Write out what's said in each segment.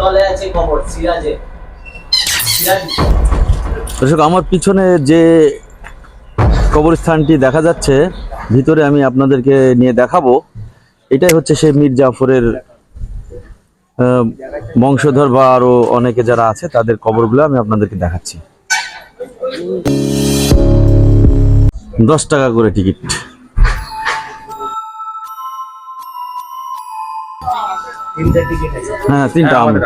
তলে আছে কবর সিরাজে। দর্শক, আমার পিছনে যে কবরস্থানটি দেখা যাচ্ছে ভিতরে, আমি আপনাদেরকে নিয়ে দেখাবো। এটাই হচ্ছে সেই মীর জাফরের বংশধর বা আরো অনেকে যারা আছে তাদের কবরগুলো আমি আপনাদেরকে দেখাচ্ছি। 10 টাকা করে টিকিট। হ্যাঁ, 3টা আমাদের।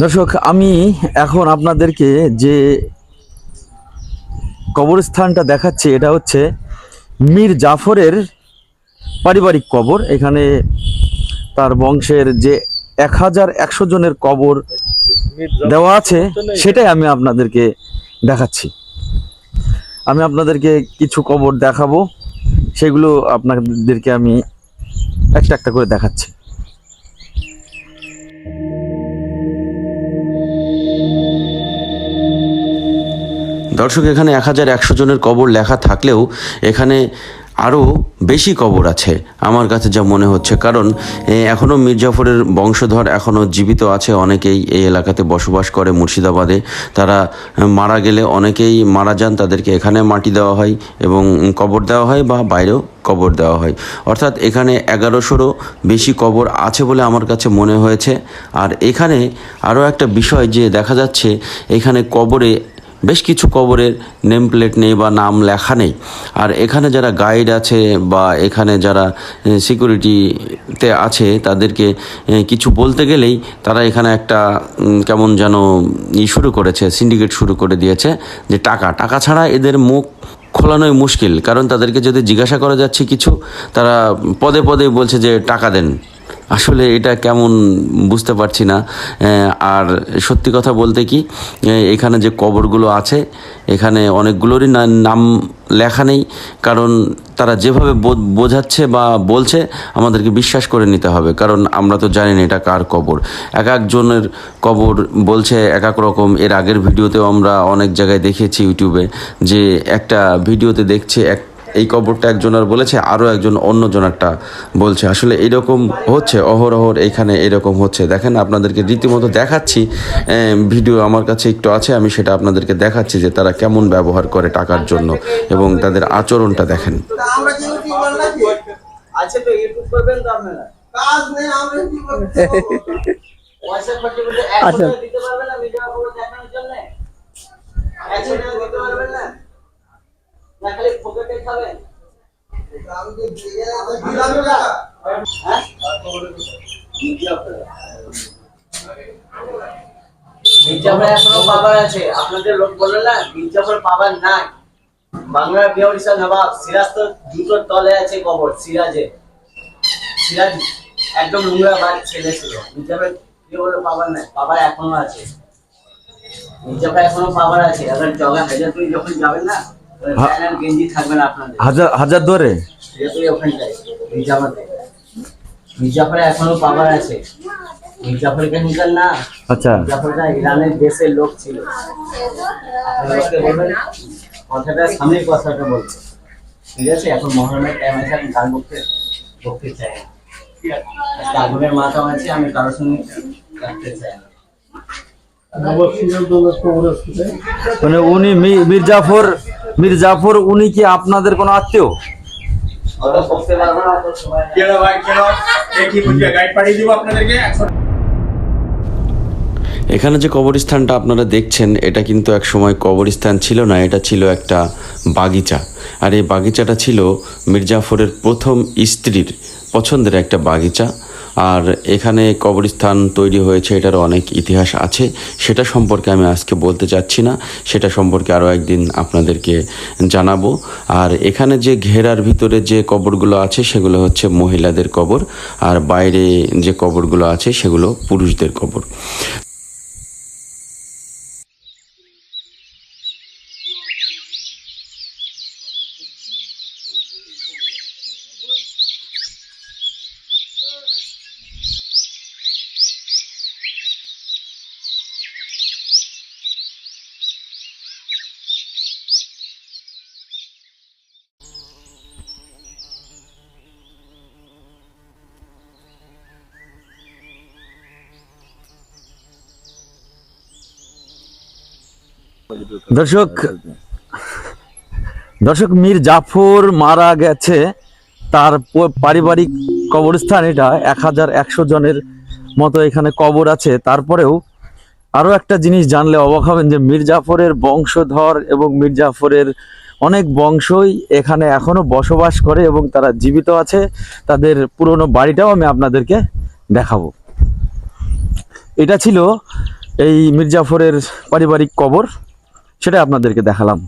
দর্শক, আমি এখন আপনাদেরকে যে কবরস্থানটা দেখাচ্ছি এটা হচ্ছে মীর জাফরের পারিবারিক কবর। এখানে তার বংশের যে 1100 জনের কবর দেওয়া আছে সেটাই আমি আপনাদেরকে দেখাচ্ছি। আমি আপনাদেরকে কিছু কবর দেখাবো, সেগুলো আপনাদেরকে আমি একটা একটা করে দেখাচ্ছি। দর্শক, এখানে 1100 জনের কবর লেখা থাকলেও এখানে আরও বেশি কবর আছে আমার কাছে যা মনে হচ্ছে, কারণ এখনও মীর জাফরের বংশধর এখনও জীবিত আছে। অনেকেই এই এলাকাতে বসবাস করে মুর্শিদাবাদে। তারা মারা গেলে অনেকেই মারা যান, তাদেরকে এখানে মাটি দেওয়া হয় এবং কবর দেওয়া হয় বা বাইরেও কবর দেওয়া হয়। অর্থাৎ এখানে 1100রও বেশি কবর আছে বলে আমার কাছে মনে হয়েছে। আর এখানে আরও একটা বিষয় যে দেখা যাচ্ছে, এখানে কবরে বেশ কিছু কবরের নেম প্লেট নেই বা নাম লেখা নেই। আর এখানে যারা গাইড আছে বা এখানে যারা সিকিউরিটিতে আছে তাদেরকে কিছু বলতে গেলেই তারা এখানে একটা কেমন যেন শুরু করেছে, সিন্ডিকেট শুরু করে দিয়েছে যে টাকা ছাড়া এদের মুখ খোলানোই মুশকিল। কারণ তাদেরকে যদি জিজ্ঞাসা করা যাচ্ছে কিছু, তারা পদে পদে বলছে যে টাকা দেন। আসলে এটা কেমন বুঝতে পারছি না। আর সত্যি কথা বলতে কি, এখানে যে কবরগুলো আছে এখানে অনেকগুলোরই নাম লেখা নেই। কারণ তারা যেভাবে বোঝাচ্ছে বা বলছে আমাদেরকে বিশ্বাস করে নিতে হবে, কারণ আমরা তো জানি না এটা কার কবর। এক একজনের কবর বলছে এক এক রকম। এর আগের ভিডিওতেও আমরা অনেক জায়গায় দেখেছি ইউটিউবে, যে একটা ভিডিওতে দেখছে এই কবরটা একজনের বলেছে, আরও একজন অন্যজনেরটা বলছে। আসলে এরকম হচ্ছে অহরহর, এখানে এরকম হচ্ছে। দেখেন, আপনাদেরকে রীতিমতো দেখাচ্ছি। ভিডিও আমার কাছে একটু আছে, আমি সেটা আপনাদেরকে দেখাচ্ছি যে তারা কেমন ব্যবহার করে টাকার জন্য এবং তাদের আচরণটা দেখেন। মির্জাফর এখনো পাবার আছে। আপনাদের লোক বললো না মির্জাফর পাবার নাই। বাংলার বিহারিসা নবাব সিরাজ তো জুতোর তলে আছে কবর সিরাজে। সিরাজ একদম নোংরা বাদ ছেলে ছিল। মির্জাফর কি বললো পাবার নাই? পাবার এখনো আছে। মির্জাফর এখনো পাবার আছে। আবার জগা হাজারপুরি যখন যাবেন না, প্যান্ট গেঞ্জি থাকবে না আপনাদের। হাজার দুয়ারে হাজারপুরি ওখানটায় মির্জাফরে এখনো পাবার আছে। মির্জাফরকে নিতেন না? আচ্ছা, মির্জাফরটা ইরানের দেশের লোক ছিল। কথাটা সামনে কথাটা বলছে, ঠিক আছে? এখন মহারণের টাইম আছে, আমি তার বকতে চাই না। আগুনের মাথা আছে, আমি কারোর সঙ্গে রাখতে চাই না। মানে উনি মীর জাফর উনি কি আপনাদের কোনো আত্মীয়? এখানে যে কবরস্থানটা আপনারা দেখছেন এটা কিন্তু এক সময় কবরস্থান ছিল না, এটা ছিল একটা বাগিচা। আর এই বাগিচাটা ছিল মীর জাফরের প্রথম স্ত্রীর পছন্দের একটা বাগিচা। আর এখানে কবরস্থান তৈরি হয়েছে, এটার অনেক ইতিহাস আছে। সেটা সম্পর্কে আমি আজকে বলতে চাচ্ছি না, সেটা সম্পর্কে আরও একদিন আপনাদেরকে জানাবো। আর এখানে যে ঘেরার ভিতরে যে কবরগুলো আছে সেগুলো হচ্ছে মহিলাদের কবর, আর বাইরে যে কবরগুলো আছে সেগুলো পুরুষদের কবর। দর্শক দর্শক মীর জাফর মারা গেছে, তার পারিবারিক কবরস্থান এটা 1100 জনের মতো এখানে কবর আছে। তারপরেও আরো একটা জিনিস জানলে অবাক হবেন যে মীর জাফরের বংশধর এবং মীর জাফরের অনেক বংশই এখানে এখনো বসবাস করে এবং তারা জীবিত আছে। তাদের পুরনো বাড়িটাও আমি আপনাদেরকে দেখাবো। এটা ছিল এই মীর জাফরের পারিবারিক কবর, সেটা আপনাদেরকে দেখালাম।